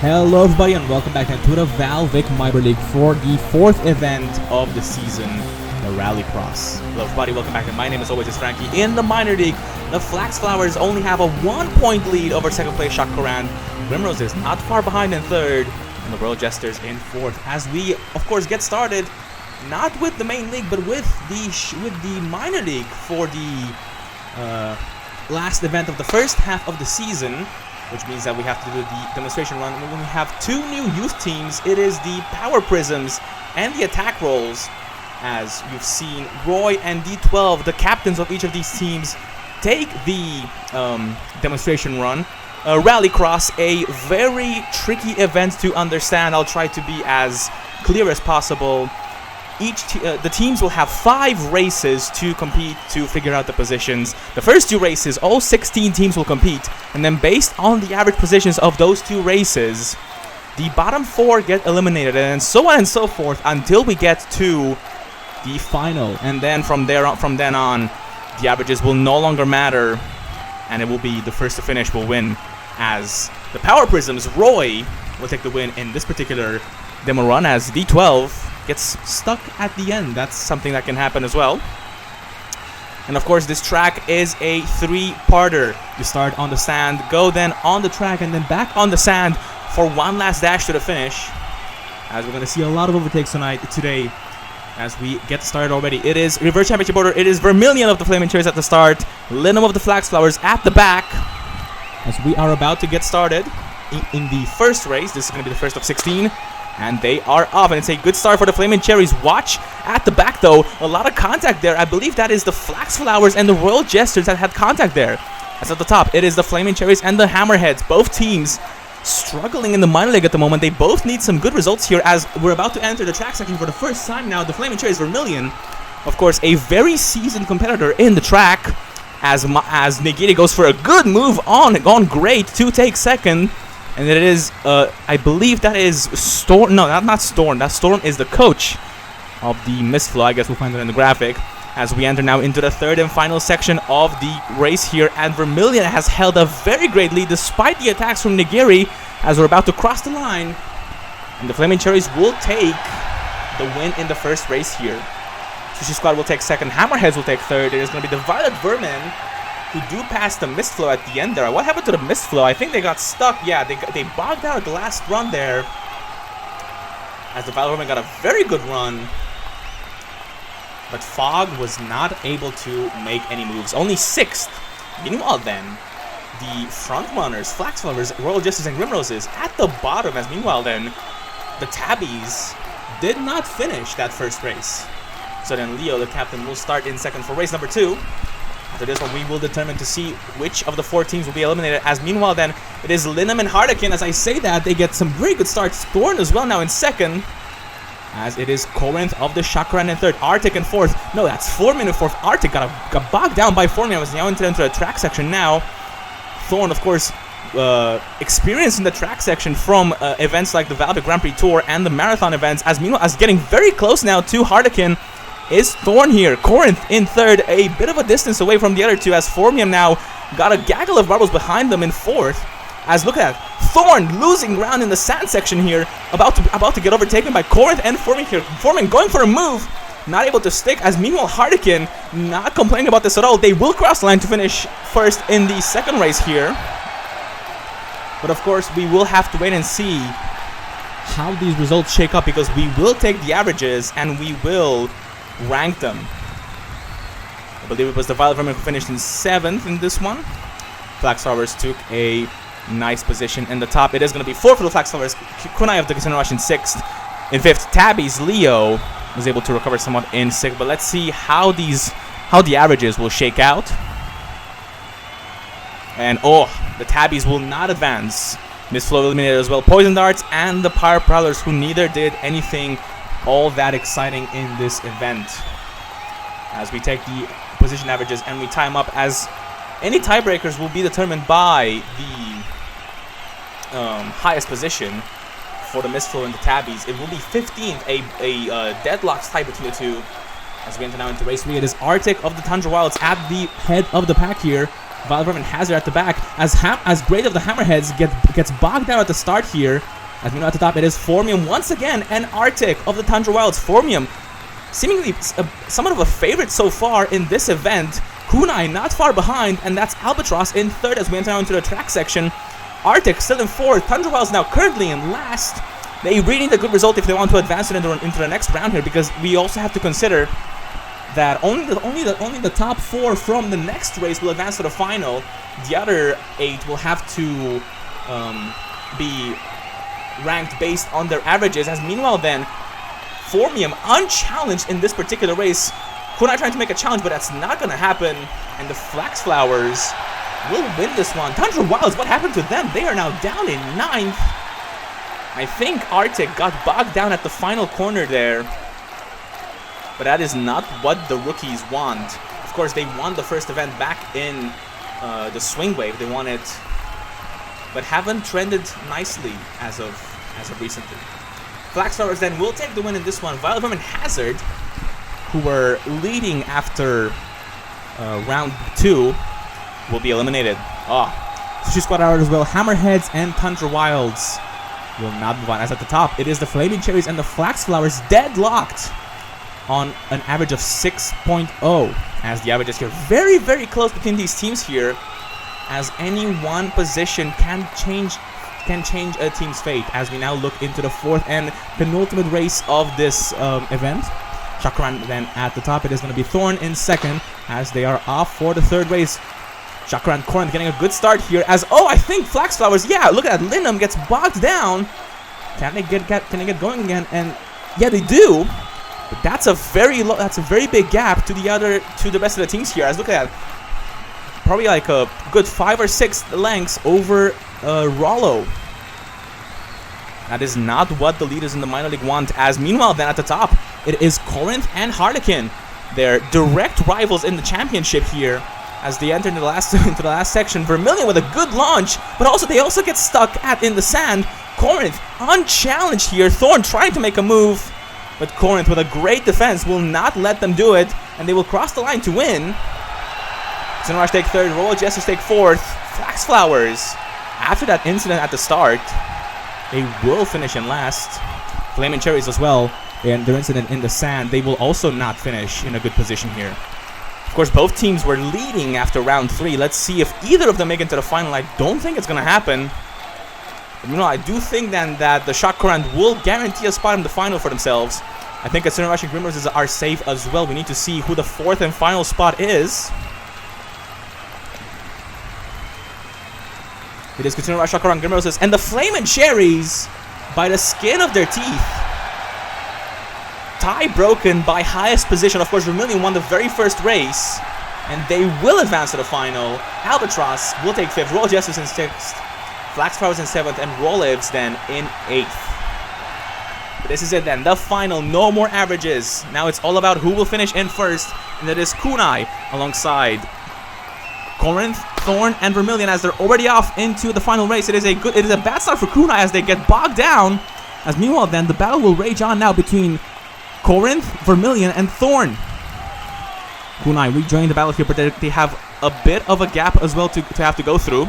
Hello everybody and welcome back to the VALVIK Minor League for the fourth event of the season, the Rallycross. Hello everybody, welcome back, and my name as always is Frankie. In the Minor League, the Flax Flowers only have a 1-point lead over second place Shakaran. Grimrose is not far behind in third, and the Royal Jesters in fourth. As we, of course, get started, not with the main league, but with the Minor League for the last event of the first half of the season, which means that we have to do the demonstration run. When we have two new youth teams, it is the Power Prisms and the Attack Rolls. As you've seen, Roy and D12, the captains of each of these teams, take the demonstration run. Rallycross, a very tricky event to understand. I'll try to be as clear as possible. The teams will have 5 races to compete to figure out the positions. The first 2 races, all 16 teams will compete, and then based on the average positions of those 2 races, the bottom 4 get eliminated, and so on and so forth until we get to the final. And then from then on, the averages will no longer matter, and it will be the first to finish will win. As the Power Prisms, Roy will take the win in this particular demo run, as D12 gets stuck at the end. That's something that can happen as well. And of course, this track is a 3-parter. You start on the sand, go then on the track, and then back on the sand for one last dash to the finish. As we're going to see a lot of overtakes today as we get started already. It is reverse championship order. It is Vermilion of the Flaming Cherries at the start, Linum of the Flax Flowers at the back. As we are about to get started in the first race. This is going to be the first of 16. And they are off, and it's a good start for the Flaming Cherries. Watch at the back, though. A lot of contact there. I believe that is the Flax Flowers and the Royal Jesters that had contact there. As at the top, it is the Flaming Cherries and the Hammerheads. Both teams struggling in the minor league at the moment. They both need some good results here, as we're about to enter the track section for the first time now. The Flaming Cherries Vermilion, of course, a very seasoned competitor in the track. As Nagiri goes for a good move on great to take second. And it is, I believe that is Storm. No, not Storm. That Storm is the coach of the Mistflow. I guess we'll find it in the graphic. As we enter now into the third and final section of the race here. And Vermilion has held a very great lead despite the attacks from Nagiri as we're about to cross the line. And the Flaming Cherries will take the win in the first race here. Sushi Squad will take second. Hammerheads will take third. It is going to be the Violet Vermin who do pass the Mistflow at the end there. What happened to the Mistflow? I think they got stuck. Yeah, they bogged out at the last run there. As the Violet Vermin got a very good run. But Fog was not able to make any moves. Only 6th. Meanwhile then, the front runners, Flax Flowers, Royal Justice, and Grimroses at the bottom. As meanwhile then, the Tabbies did not finish that first race. So then Leo, the captain, will start in second for race number 2. After this one, we will determine to see which of the 4 teams will be eliminated. As meanwhile then, it is Linum and Harlequin. As I say that, they get some very good starts. Thorn as well now in second. As it is Corinth of the Chakran in third. Arctic in fourth. No, that's Formian in fourth. Arctic got bogged down by Formian. Was now into the track section now. Thorn, of course, experienced in the track section from events like the VALVIK Grand Prix Tour and the marathon events. As meanwhile, as getting very close now to Harlequin is Thorn here. Corinth in third, a bit of a distance away from the other 2, as Formium now got a gaggle of marbles behind them in fourth. As look at that, Thorn losing ground in the sand section here, about to get overtaken by Corinth and Formium here. Formium going for a move, not able to stick, as meanwhile Harlequin not complaining about this at all. They will cross the line to finish first in the second race here. But of course, we will have to wait and see how these results shake up, because we will take the averages and we will rank them. I believe it was the Violet Vermin who finished in 7th in this one. Flax Flowers took a nice position in the top. It is going to be 4 for the Flax Flowers. Kunai of the Casino Rush in 6th. In 5th, Tabby's Leo was able to recover somewhat in 6th. But let's see how the averages will shake out. And the Tabbies will not advance. Mistflow eliminated as well. Poison Darts and the Pyre Prowlers, who neither did anything all that exciting in this event. As we take the position averages and we tie them up, as any tiebreakers will be determined by the highest position for the Mistflow and the Tabbies. It will be 15th, a deadlock tie between the 2. As we enter now into race 3, it is Arctic of the Tundra Wilds at the head of the pack here. VALVIK and Hazard at the back as Great of the Hammerheads gets bogged down at the start here. As we know at the top, it is Formium once again and Arctic of the Tundra Wilds. Formium, seemingly somewhat of a favorite so far in this event. Kunai not far behind, and that's Albatross in third as we enter into the track section. Arctic still in fourth. Tundra Wilds now currently in last. They really need a good result if they want to advance into the next round here, because we also have to consider that only the top 4 from the next race will advance to the final. The other 8 will have to be ranked based on their averages. As meanwhile then, Formium unchallenged in this particular race. Kunai trying to make a challenge, but that's not going to happen. And the Flax Flowers will win this one. Tundra Wilds, what happened to them? They are now down in 9th. I think Arctic got bogged down at the final corner there. But that is not what the rookies want. Of course, they won the first event back in the Swing Wave. They won it, but haven't trended nicely as of recently. Flax Flowers then will take the win in this one. VALVIK and Hazard, who were leading after round 2, will be eliminated. Sushi Squad out as well. Hammerheads and Tundra Wilds will not move on. As at the top, it is the Flaming Cherries and the Flax Flowers deadlocked on an average of 6.0. As the averages here very, very close between these teams here, as any one position can change a team's fate. As we now look into the 4th and penultimate race of this event. Chakran then at the top. It is going to be Thorn in second as they are off for the 3rd race. Chakran Corinth getting a good start here as, I think Flax Flowers, yeah, look at that, Linum gets bogged down. Can they get going again? And yeah, they do. But that's a very big gap to the rest of the teams here. As look at that, probably like a good 5 or 6 lengths over Rollo. That is not what the leaders in the minor league want. As meanwhile then at the top, it is Corinth and Harlequin. They're direct rivals in the championship here as they enter into the last section. Vermilion with a good launch, but also they also get stuck in the sand. Corinth unchallenged here. Thorn trying to make a move, but Corinth with a great defense will not let them do it, and they will cross the line to win. Cinerash take 3rd, Royal Jesters take 4th. Flax Flowers, after that incident at the start, they will finish in last. Flaming Cherries as well, and their incident in the sand, they will also not finish in a good position here. Of course, both teams were leading after round 3. Let's see if either of them make it to the final. I don't think it's going to happen. But, I do think then that the Shock Current will guarantee a spot in the final for themselves. I think Cinerash and Grimroses are safe as well. We need to see who the 4th and final spot is. It is Cinerash, Shock Current, Grimroses, and the Flamin' Cherries by the skin of their teeth. Tie broken by highest position. Of course, Vermilion won the very first race, and they will advance to the final. Albatross will take 5th, Royal Justice in 6th, Flax Flowers in 7th, and Rollives then in 8th. But this is it then, the final, no more averages. Now it's all about who will finish in first, and that is Kunai alongside Corinth, Thorn, and Vermilion as they're already off into the final race. It is a bad start for Kunai as they get bogged down. As meanwhile then, the battle will rage on now between Corinth, Vermilion, and Thorn. Kunai rejoining the battle here, but they have a bit of a gap as well to have to go through.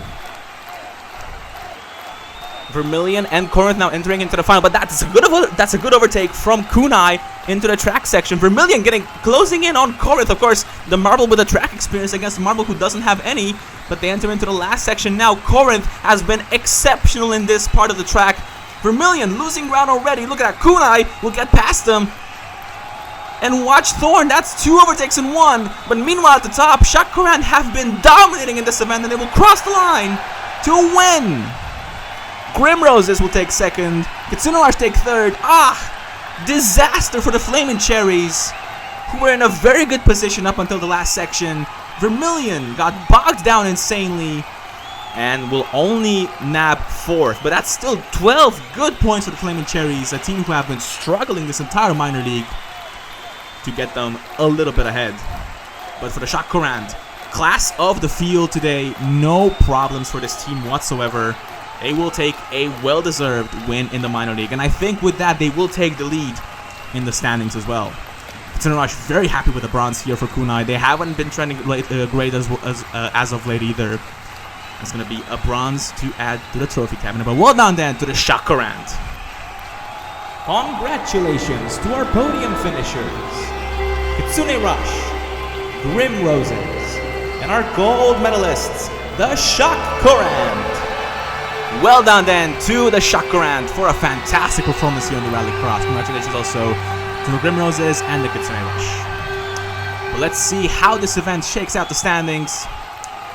Vermilion and Corinth now entering into the final, but that's a good overtake from Kunai into the track section. Vermilion closing in on Corinth. Of course, the Marble with a track experience against Marble who doesn't have any, but they enter into the last section now. Corinth has been exceptional in this part of the track. Vermilion losing ground already. Look at that. Kunai will get past them. And watch Thorn, that's 2 overtakes in 1. But meanwhile at the top, Shakran have been dominating in this event, and they will cross the line to win. Grimroses will take 2nd. Kitsunorash take 3rd. Disaster for the Flamin' Cherries, who were in a very good position up until the last section. Vermilion got bogged down insanely and will only nab 4th. But that's still 12 good points for the Flamin' Cherries, a team who have been struggling this entire minor league, to get them a little bit ahead. But for the Shock Courant, class of the field today, no problems for this team whatsoever. They will take a well-deserved win in the minor league, and I think with that they will take the lead in the standings as well. Kitsune Rush very happy with the bronze here for Kunai. They haven't been trending great as of late either. It's going to be a bronze to add to the trophy cabinet. But well done then to the Shakarant. Congratulations to our podium finishers. Kitsune Rush, Grim Roses, and our gold medalists, the Shakarant. Well done then to the Shakarant for a fantastic performance here on the Rallycross. Congratulations also to the Grim Roses and the Kitsune Rush. But let's see how this event shakes out the standings.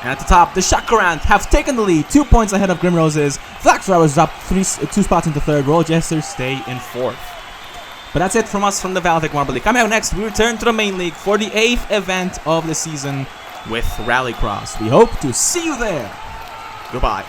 And at the top, the Shakarant have taken the lead, 2 points ahead of Grim Roses. Flax Flowers drop 2 spots into third. Royal Jesters stay in fourth. But that's it from us from the VALVIK Marble League. Coming out next, we return to the main league for the 8th event of the season with Rallycross. We hope to see you there. Goodbye.